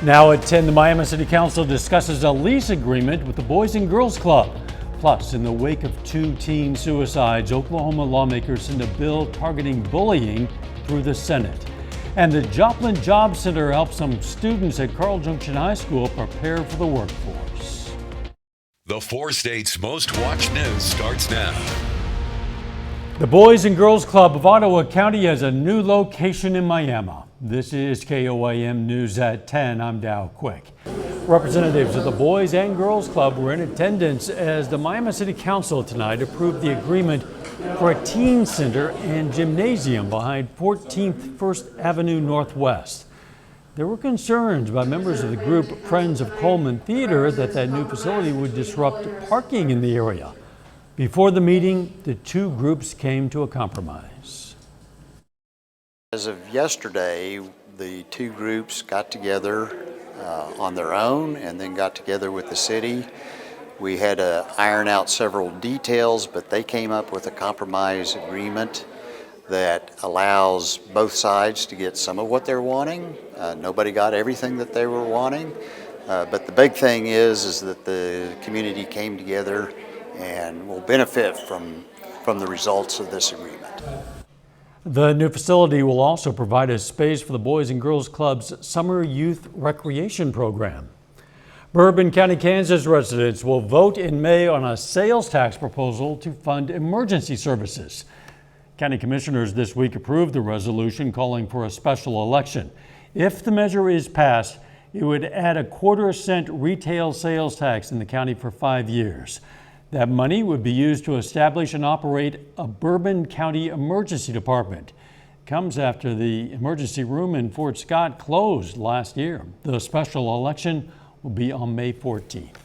Now at 10, the Miami City Council discusses a lease agreement with the Boys and Girls Club. Plus, in the wake of 2 teen suicides, Oklahoma lawmakers send a bill targeting bullying through the Senate. And the Joplin Job Center helps some students at Carl Junction High School prepare for the workforce. The 4 states' most watched news starts now. The Boys and Girls Club of Ottawa County has a new location in Miami. This is KOAM News at 10. I'm Dow Quick. Representatives of the Boys and Girls Club were in attendance as the Miami City Council tonight approved the agreement for a teen center and gymnasium behind 14th First Avenue Northwest. There were concerns by members of the group Friends of Coleman Theater that new facility would disrupt parking in the area. Before the meeting, the 2 groups came to a compromise. As of yesterday, the 2 groups got together on their own and then got together with the city. We had to iron out several details, but they came up with a compromise agreement that allows both sides to get some of what they're wanting. Nobody got everything that they were wanting, but the big thing is that the community came together and will benefit from the results of this agreement. The new facility will also provide a space for the Boys and Girls Club's Summer Youth Recreation Program. Bourbon County, Kansas residents will vote in May on a sales tax proposal to fund emergency services. County commissioners this week approved the resolution calling for a special election. If the measure is passed, it would add a 1/4 cent retail sales tax in the county for 5 years. That money would be used to establish and operate a Bourbon County Emergency Department. It comes after the emergency room in Fort Scott closed last year. The special election will be on May 14th.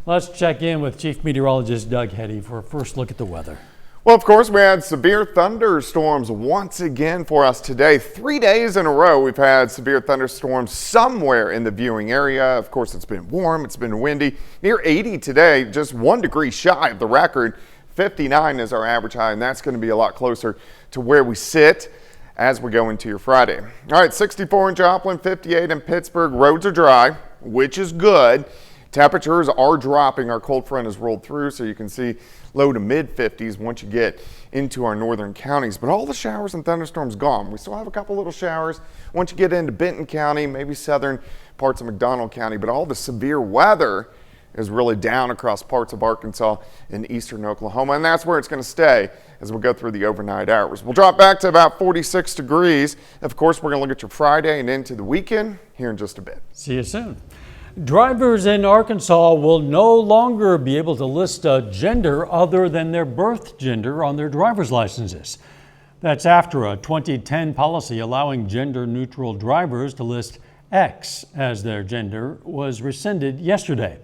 Let's check in with Chief Meteorologist Doug Heddy for a first look at the weather. Well, of course, we had severe thunderstorms once again for us today. 3 days in a row, we've had severe thunderstorms somewhere in the viewing area. Of course, it's been warm, it's been windy. Near 80 today, just 1 degree shy of the record. 59 is our average high, and that's going to be a lot closer to where we sit as we go into your Friday. All right, 64 in Joplin, 58 in Pittsburgh. Roads are dry, which is good. Temperatures are dropping. Our cold front has rolled through, so you can see low to mid 50s once you get into our northern counties. But all the showers and thunderstorms gone. We still have a couple little showers once you get into Benton County, maybe southern parts of McDonald County. But all the severe weather is really down across parts of Arkansas and eastern Oklahoma. And that's where it's going to stay as we go through the overnight hours. We'll drop back to about 46 degrees. Of course, we're going to look at your Friday and into the weekend here in just a bit. See you soon. Drivers in Arkansas will no longer be able to list a gender other than their birth gender on their driver's licenses. That's after a 2010 policy allowing gender-neutral drivers to list X as their gender was rescinded yesterday.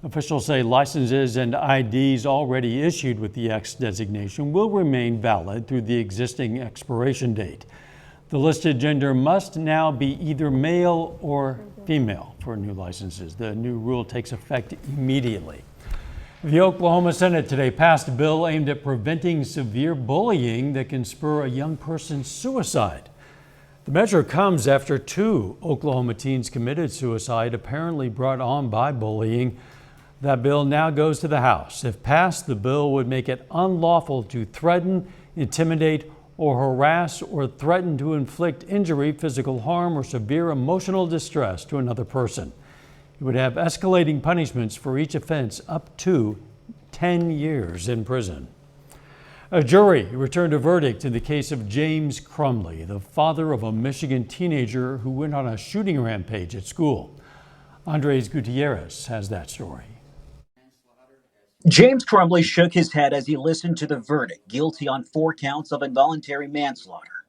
Officials say licenses and IDs already issued with the X designation will remain valid through the existing expiration date. The listed gender must now be either male or female for new licenses. The new rule takes effect immediately. The Oklahoma Senate today passed a bill aimed at preventing severe bullying that can spur a young person's suicide. The measure comes after 2 Oklahoma teens committed suicide, apparently brought on by bullying. That bill now goes to the House. If passed, the bill would make it unlawful to threaten, intimidate, or harass or threaten to inflict injury, physical harm, or severe emotional distress to another person. It would have escalating punishments for each offense up to 10 years in prison. A jury returned a verdict in the case of James Crumley, the father of a Michigan teenager who went on a shooting rampage at school. Andres Gutierrez has that story. James Crumley shook his head as he listened to the verdict, guilty on 4 counts of involuntary manslaughter.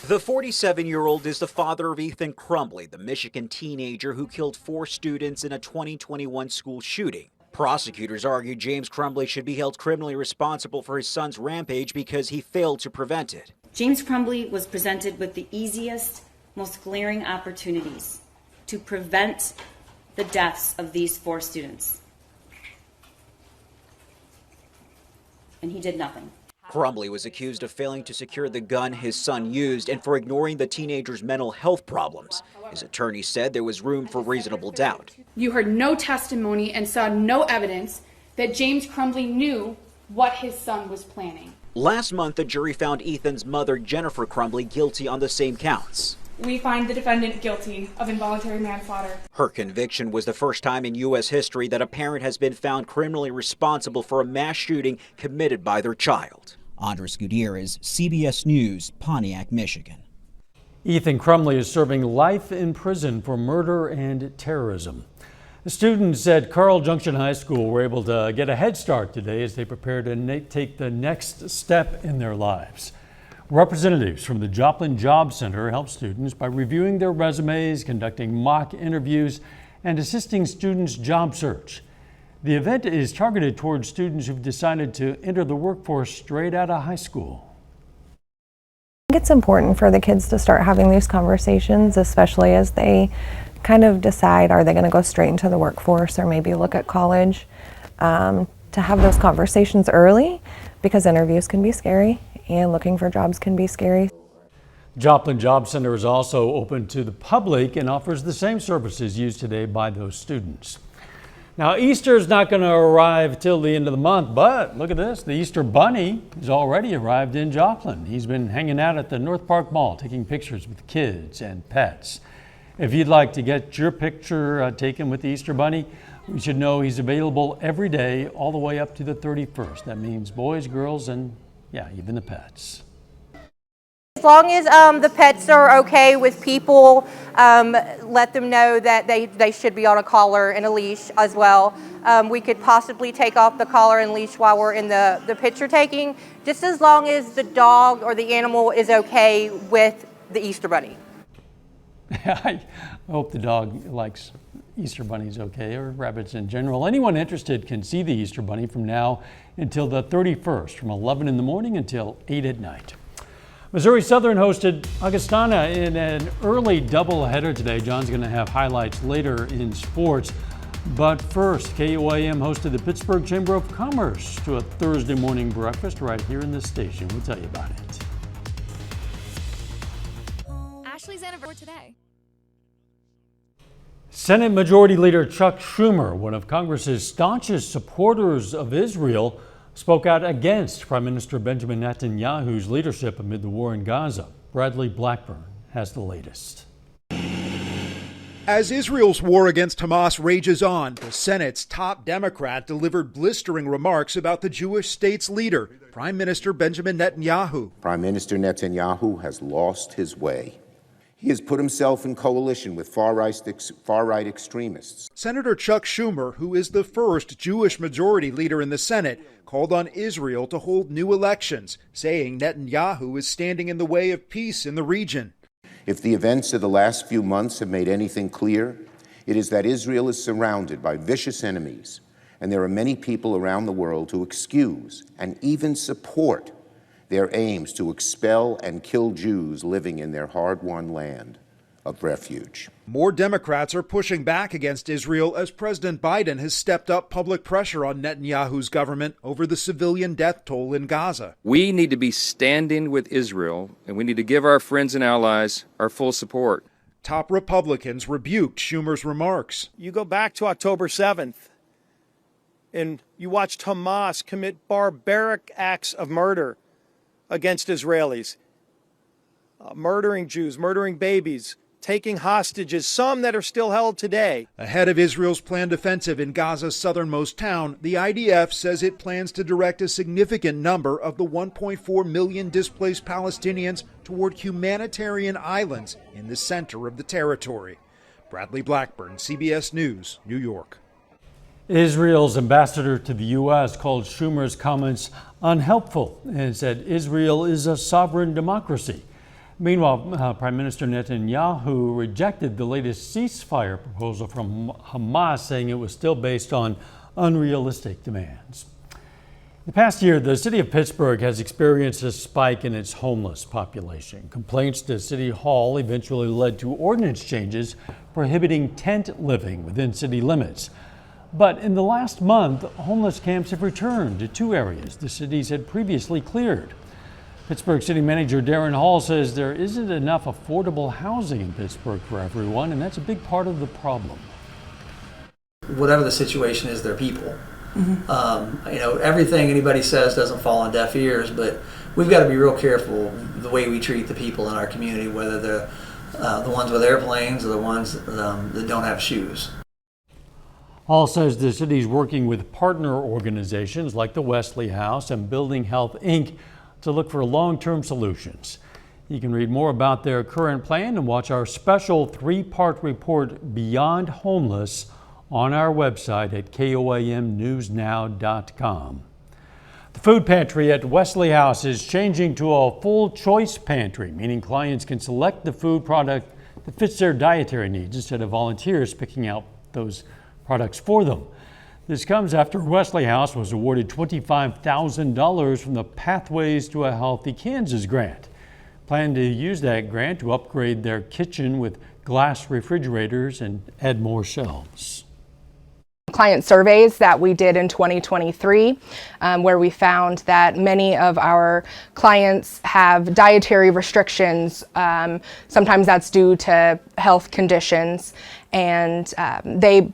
The 47-year-old is the father of Ethan Crumley, the Michigan teenager who killed 4 students in a 2021 school shooting. Prosecutors argued James Crumley should be held criminally responsible for his son's rampage because he failed to prevent it. James Crumley was presented with the easiest, most glaring opportunities to prevent the deaths of these 4 students. And he did nothing. Crumbley was accused of failing to secure the gun his son used and for ignoring the teenager's mental health problems. His attorney said there was room for reasonable doubt. You heard no testimony and saw no evidence that James Crumbley knew what his son was planning. Last month, the jury found Ethan's mother, Jennifer Crumbley, guilty on the same counts. We find the defendant guilty of involuntary manslaughter. Her conviction was the first time in U.S. history that a parent has been found criminally responsible for a mass shooting committed by their child. Andres Gutierrez, CBS News, Pontiac, Michigan. Ethan Crumbley is serving life in prison for murder and terrorism. The students at Carl Junction High School were able to get a head start today as they prepare to take the next step in their lives. Representatives from the Joplin Job Center help students by reviewing their resumes, conducting mock interviews, and assisting students' job search. The event is targeted towards students who've decided to enter the workforce straight out of high school. I think it's important for the kids to start having these conversations, especially as they kind of decide, are they going to go straight into the workforce or maybe look at college, to have those conversations early, because interviews can be scary and looking for jobs can be scary. Joplin Job Center is also open to the public and offers the same services used today by those students. Now, Easter is not going to arrive till the end of the month, but look at this. The Easter Bunny has already arrived in Joplin. He's been hanging out at the North Park Mall, taking pictures with kids and pets. If you'd like to get your picture taken with the Easter Bunny, you should know he's available every day all the way up to the 31st. That means boys, girls, and even the pets. As long as the pets are okay with people, let them know that they should be on a collar and a leash as well. We could possibly take off the collar and leash while we're in the picture taking, just as long as the dog or the animal is okay with the Easter Bunny. I hope the dog likes Easter bunnies okay, or rabbits in general. Anyone interested can see the Easter Bunny from now until the 31st, from 11 in the morning until 8 at night. Missouri Southern hosted Augustana in an early doubleheader today. John's going to have highlights later in sports. But first, KUAM hosted the Pittsburgh Chamber of Commerce to a Thursday morning breakfast right here in the station. We'll tell you about it. Ashley's anniversary today. Senate Majority Leader Chuck Schumer, one of Congress's staunchest supporters of Israel, spoke out against Prime Minister Benjamin Netanyahu's leadership amid the war in Gaza. Bradley Blackburn has the latest. As Israel's war against Hamas rages on, the Senate's top Democrat delivered blistering remarks about the Jewish state's leader, Prime Minister Benjamin Netanyahu. Prime Minister Netanyahu has lost his way. He has put himself in coalition with far-right extremists. Senator Chuck Schumer, who is the first Jewish majority leader in the Senate, called on Israel to hold new elections, saying Netanyahu is standing in the way of peace in the region. If the events of the last few months have made anything clear, it is that Israel is surrounded by vicious enemies, and there are many people around the world who excuse and even support their aims to expel and kill Jews living in their hard-won land of refuge. More Democrats are pushing back against Israel as President Biden has stepped up public pressure on Netanyahu's government over the civilian death toll in Gaza. We need to be standing with Israel, and we need to give our friends and allies our full support. Top Republicans rebuked Schumer's remarks. You go back to October 7th, and you watched Hamas commit barbaric acts of murder against Israelis, murdering Jews, murdering babies, taking hostages, some that are still held today. Ahead of Israel's planned offensive in Gaza's southernmost town, the IDF says it plans to direct a significant number of the 1.4 million displaced Palestinians toward humanitarian islands in the center of the territory. Bradley Blackburn, CBS News, New York. Israel's ambassador to the U.S. called Schumer's comments unhelpful and said Israel is a sovereign democracy. Meanwhile, Prime Minister Netanyahu rejected the latest ceasefire proposal from Hamas, saying it was still based on unrealistic demands. The past year, the city of Pittsburgh has experienced a spike in its homeless population. Complaints to City Hall eventually led to ordinance changes prohibiting tent living within city limits. But in the last month, homeless camps have returned to 2 areas the cities had previously cleared. Pittsburgh City Manager Darren Hall says there isn't enough affordable housing in Pittsburgh for everyone, and that's a big part of the problem. Whatever the situation is, they're people. Everything anybody says doesn't fall on deaf ears, but we've got to be real careful the way we treat the people in our community, whether they're the ones with airplanes or the ones that don't have shoes. Hall says the city's working with partner organizations like the Wesley House and Building Health, Inc. to look for long-term solutions. You can read more about their current plan and watch our special 3-part report, Beyond Homeless, on our website at koamnewsnow.com. The food pantry at Wesley House is changing to a full choice pantry, meaning clients can select the food product that fits their dietary needs instead of volunteers picking out those products for them. This comes after Wesley House was awarded $25,000 from the Pathways to a Healthy Kansas grant. Plan to use that grant to upgrade their kitchen with glass refrigerators and add more shelves. Client surveys that we did in 2023, where we found that many of our clients have dietary restrictions. Sometimes that's due to health conditions, and they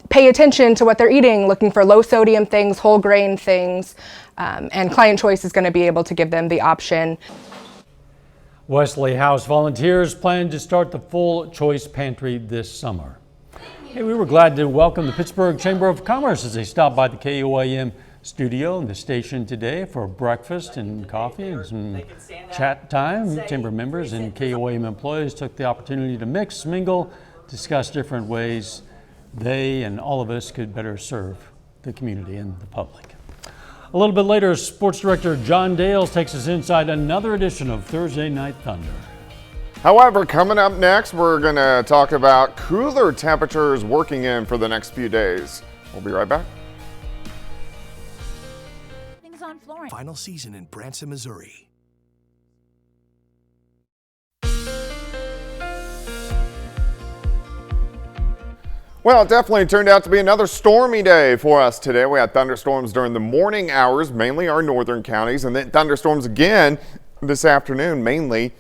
pay attention to what they're eating, looking for low sodium things, whole grain things, and Client Choice is going to be able to give them the option. Wesley House volunteers plan to start the full choice pantry this summer. Hey, we were glad to welcome the Pittsburgh Chamber of Commerce as they stopped by the KOAM studio and the station today for breakfast and coffee and some chat time. Chamber members and KOAM employees took the opportunity to mix, mingle, discuss different ways they and all of us could better serve the community and the public. A little bit later, sports director John Dales takes us inside another edition of Thursday Night Thunder. However, coming up next, we're going to talk about cooler temperatures working in for the next few days. We'll be right back. Final season in Branson, Missouri. Well, it definitely turned out to be another stormy day for us today. We had thunderstorms during the morning hours, mainly our northern counties, and then thunderstorms again this afternoon, mainly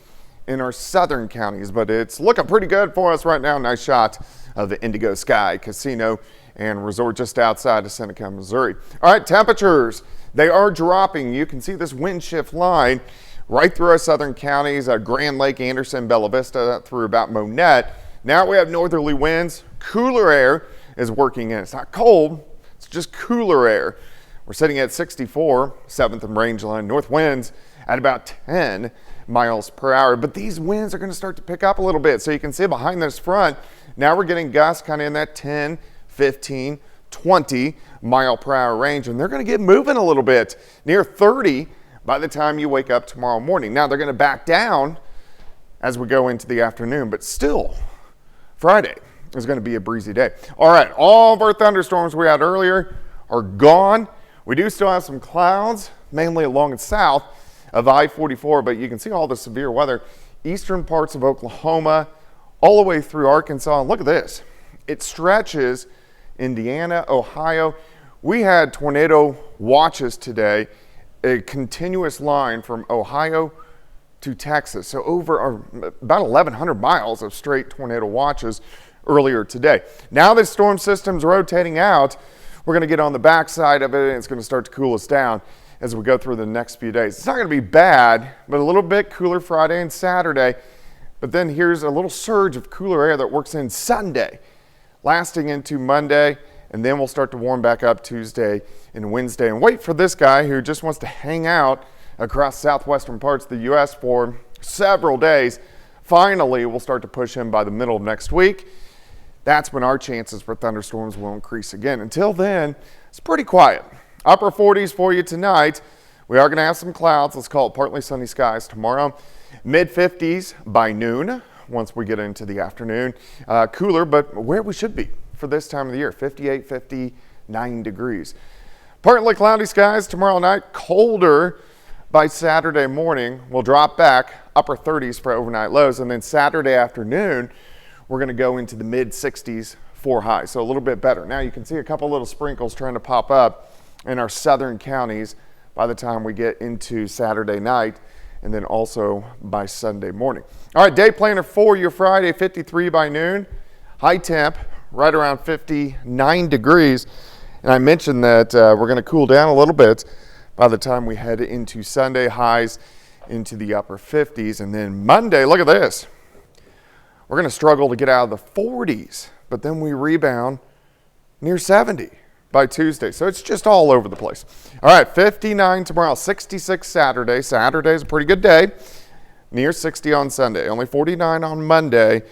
in our southern counties. But it's looking pretty good for us right now. Nice shot of the Indigo Sky Casino and Resort just outside of Seneca, Missouri. All right, temperatures, they are dropping. You can see this wind shift line right through our southern counties, Grand Lake, Anderson, Bella Vista, through about Monette. Now we have northerly winds. Cooler air is working in. It's not cold, it's just cooler air. We're sitting at 64, 7th and Rangeline. North winds at about 10 miles per hour. But these winds are going to start to pick up a little bit. So you can see behind this front, now we're getting gusts kind of in that 10, 15, 20 mile per hour range. And they're going to get moving a little bit, near 30 by the time you wake up tomorrow morning. Now they're going to back down as we go into the afternoon, but still, Friday is going to be a breezy day. All right, all of our thunderstorms we had earlier are gone. We do still have some clouds, mainly along the south of I-44, but you can see all the severe weather. Eastern parts of Oklahoma, all the way through Arkansas. And look at this. It stretches Indiana, Ohio. We had tornado watches today, a continuous line from Ohio to Texas. So over about 1,100 miles of straight tornado watches earlier today. Now this storm system's rotating out. We're going to get on the backside of it, and it's going to start to cool us down as we go through the next few days. It's not going to be bad, but a little bit cooler Friday and Saturday. But then here's a little surge of cooler air that works in Sunday, lasting into Monday, and then we'll start to warm back up Tuesday and Wednesday. And wait for this guy who just wants to hang out across southwestern parts of the U.S. for several days. Finally, we'll start to push him by the middle of next week. That's when our chances for thunderstorms will increase again. Until then, it's pretty quiet. Upper 40s for you tonight. We are going to have some clouds. Let's call it partly sunny skies tomorrow. Mid 50s by noon once we get into the afternoon. Cooler, but where we should be for this time of the year, 58, 59 degrees. Partly cloudy skies tomorrow night. Colder by Saturday morning. We'll drop back upper 30s for overnight lows. And then Saturday afternoon, we're going to go into the mid 60s for highs, so a little bit better. Now you can see a couple little sprinkles trying to pop up in our southern counties by the time we get into Saturday night, and then also by Sunday morning. All right, day planner for your Friday, 53 by noon. High temp, right around 59 degrees. And I mentioned that we're going to cool down a little bit by the time we head into Sunday, highs into the upper 50s. And then Monday, look at this. We're going to struggle to get out of the 40s, but then we rebound near 70 by Tuesday. So it's just all over the place. All right, 59 tomorrow, 66 Saturday. Saturday's a pretty good day. Near 60 on Sunday, only 49 on Monday,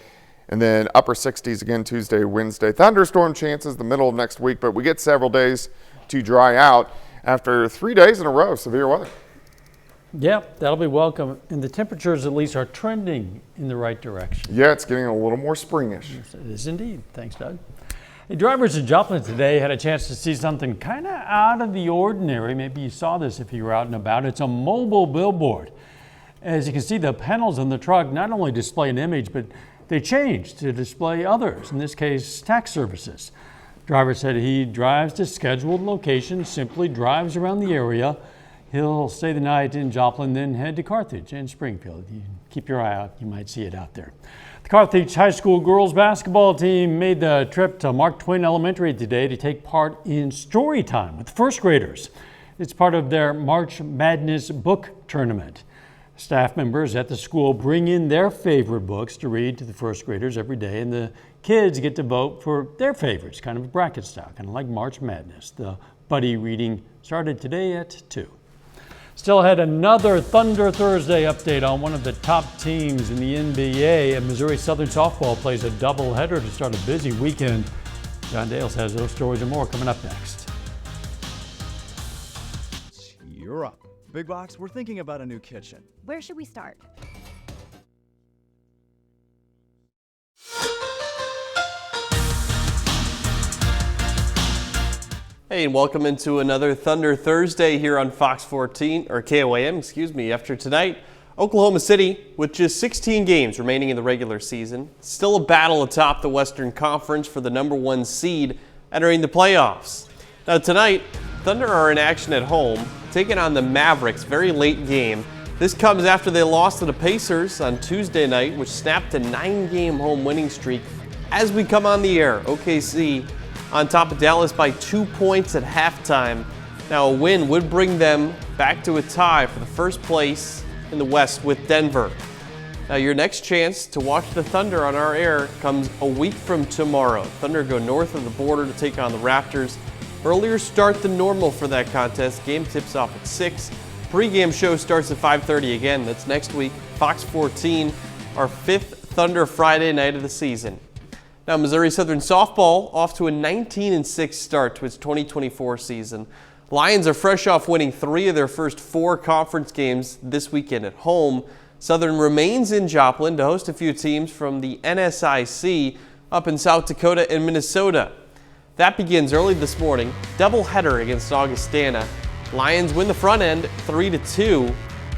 and then upper 60s again Tuesday, Wednesday. Thunderstorm chances the middle of next week, but we get several days to dry out after 3 days in a row of severe weather. Yeah, that'll be welcome. And the temperatures at least are trending in the right direction. Yeah, it's getting a little more springish. Yes, it is indeed. Thanks, Doug. Hey, drivers in Joplin today had a chance to see something kind of out of the ordinary. Maybe you saw this if you were out and about. It's a mobile billboard. As you can see, the panels on the truck not only display an image, but they change to display others, in this case, tax services. Driver said he drives to scheduled locations, simply drives around the area. He'll stay the night in Joplin, then head to Carthage and Springfield. You keep your eye out, you might see it out there. The Carthage High School girls basketball team made the trip to Mark Twain Elementary today to take part in story time with first graders. It's part of their March Madness book tournament. Staff members at the school bring in their favorite books to read to the first graders every day, and the kids get to vote for their favorites, kind of a bracket style, kind of like March Madness. The buddy reading started today at 2. Still ahead, another Thunder Thursday update on one of the top teams in the NBA, and Missouri Southern softball plays a doubleheader to start a busy weekend. John Dales has those stories and more coming up next. You're up. Big Box, we're thinking about a new kitchen. Where should we start? Hey, and welcome into another Thunder Thursday here on Fox 14, or KOAM, excuse me. After tonight, Oklahoma City, with just 16 games remaining in the regular season, still a battle atop the Western Conference for the #1 seed entering the playoffs. Now tonight, Thunder are in action at home, taking on the Mavericks, very late game. This comes after they lost to the Pacers on Tuesday night, which snapped a 9-game home winning streak. As we come on the air, OKC on top of Dallas by 2 points at halftime. Now a win would bring them back to a tie for the first place in the West with Denver. Now your next chance to watch the Thunder on our air comes a week from tomorrow. Thunder go north of the border to take on the Raptors. Earlier start than normal for that contest. Game tips off at 6. Pre-game show starts at 5:30 again. That's next week. Fox 14, our 5th Thunder Friday night of the season. Now Missouri Southern softball off to a 19-6 start to its 2024 season. Lions are fresh off winning 3 of their first 4 conference games this weekend at home. Southern remains in Joplin to host a few teams from the NSIC up in South Dakota and Minnesota. That begins early this morning, doubleheader against Augustana. Lions win the front end 3-2.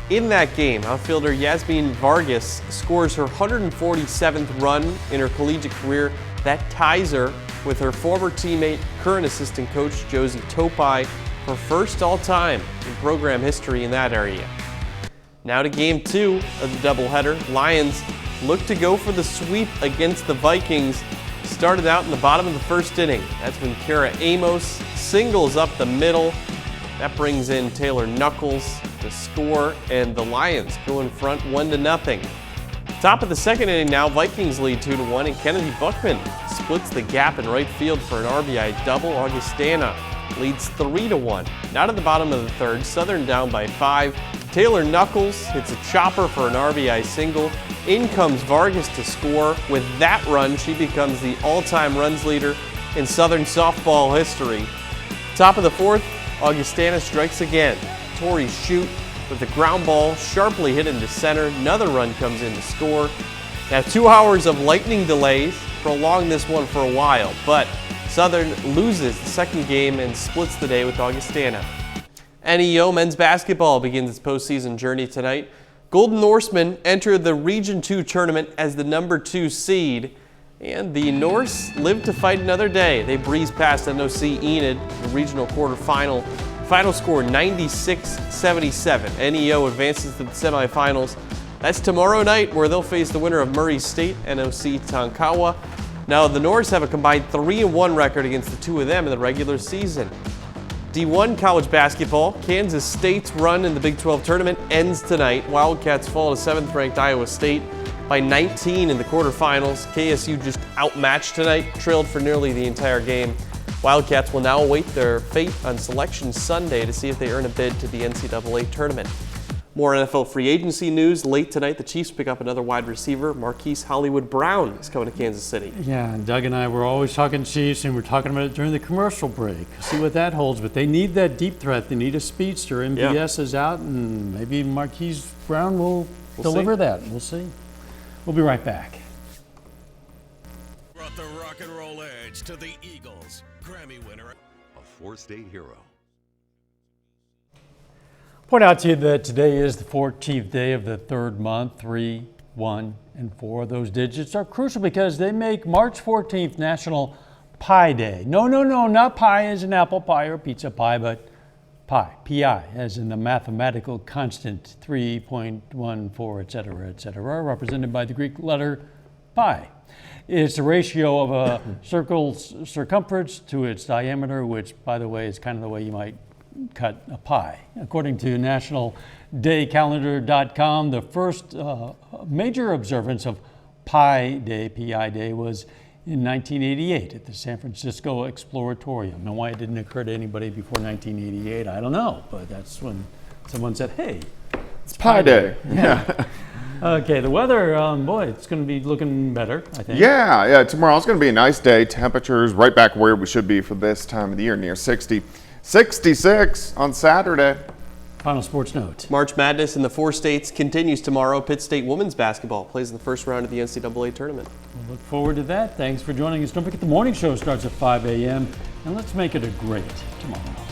In that game, outfielder Yasmin Vargas scores her 147th run in her collegiate career. That ties her with her former teammate, current assistant coach Josie Topai, for first all-time in program history in that area. Now to game 2 of the doubleheader. Lions look to go for the sweep against the Vikings. Started out in the bottom of the first inning. That's when Kara Amos singles up the middle. That brings in Taylor Knuckles to score, and the Lions go in front 1-0. Top of the second inning now, Vikings lead 2-1, and Kennedy Buckman splits the gap in right field for an RBI double. Augustana leads 3-1. Now to the bottom of the third, Southern down by 5. Taylor Knuckles hits a chopper for an RBI single. In comes Vargas to score. With that run, she becomes the all-time runs leader in Southern softball history. Top of the fourth, Augustana strikes again. Tori Shute with the ground ball sharply hit into center. Another run comes in to score. Now 2 hours of lightning delays prolonged this one for a while, but Southern loses the second game and splits the day with Augustana. NEO men's basketball begins its postseason journey tonight. Golden Norsemen enter the Region 2 tournament as the #2 seed. And the Norse live to fight another day. They breezed past NOC Enid in the regional quarterfinal. Final score 96-77. NEO advances to the semifinals. That's tomorrow night, where they'll face the winner of Murray State, NOC Tonkawa. Now, the Norse have a combined 3-1 record against the two of them in the regular season. D1 college basketball, Kansas State's run in the Big 12 tournament ends tonight. Wildcats fall to 7th-ranked Iowa State by 19 in the quarterfinals. KSU just outmatched tonight, trailed for nearly the entire game. Wildcats will now await their fate on Selection Sunday to see if they earn a bid to the NCAA tournament. More NFL free agency news. Late tonight, the Chiefs pick up another wide receiver. Marquise Hollywood Brown is coming to Kansas City. Yeah, and Doug and I were always talking Chiefs, and we're talking about it during the commercial break. See what that holds. But they need that deep threat. They need a speedster. MVS is out, and maybe Marquise Brown will deliver that. We'll see. We'll be right back. Brought the rock and roll edge to the Eagles. Grammy winner, a four-state hero. Point out to you that today is the 14th day of the third month. 3, 1, and 4. Those digits are crucial because they make March 14th National Pie Day. No, not pie as in apple pie or pizza pie, but pi, P-I, as in the mathematical constant 3.14, etc., represented by the Greek letter pi. It's the ratio of a circle's circumference to its diameter, which, by the way, is kind of the way you might cut a pie. According to nationaldaycalendar.com, the first major observance of Pi Day, P-I Day, was in 1988 at the San Francisco Exploratorium. Now, why it didn't occur to anybody before 1988, I don't know, but that's when someone said, hey, it's Pi Day. Yeah. Okay, the weather, boy, it's going to be looking better, I think. Yeah, tomorrow's going to be a nice day. Temperatures right back where we should be for this time of the year, near 60. 66 on Saturday. Final sports note. March Madness in the 4 states continues tomorrow. Pitt State women's basketball plays in the first round of the NCAA tournament. We'll look forward to that. Thanks for joining us. Don't forget the morning show starts at 5 a.m. and let's make it a great tomorrow.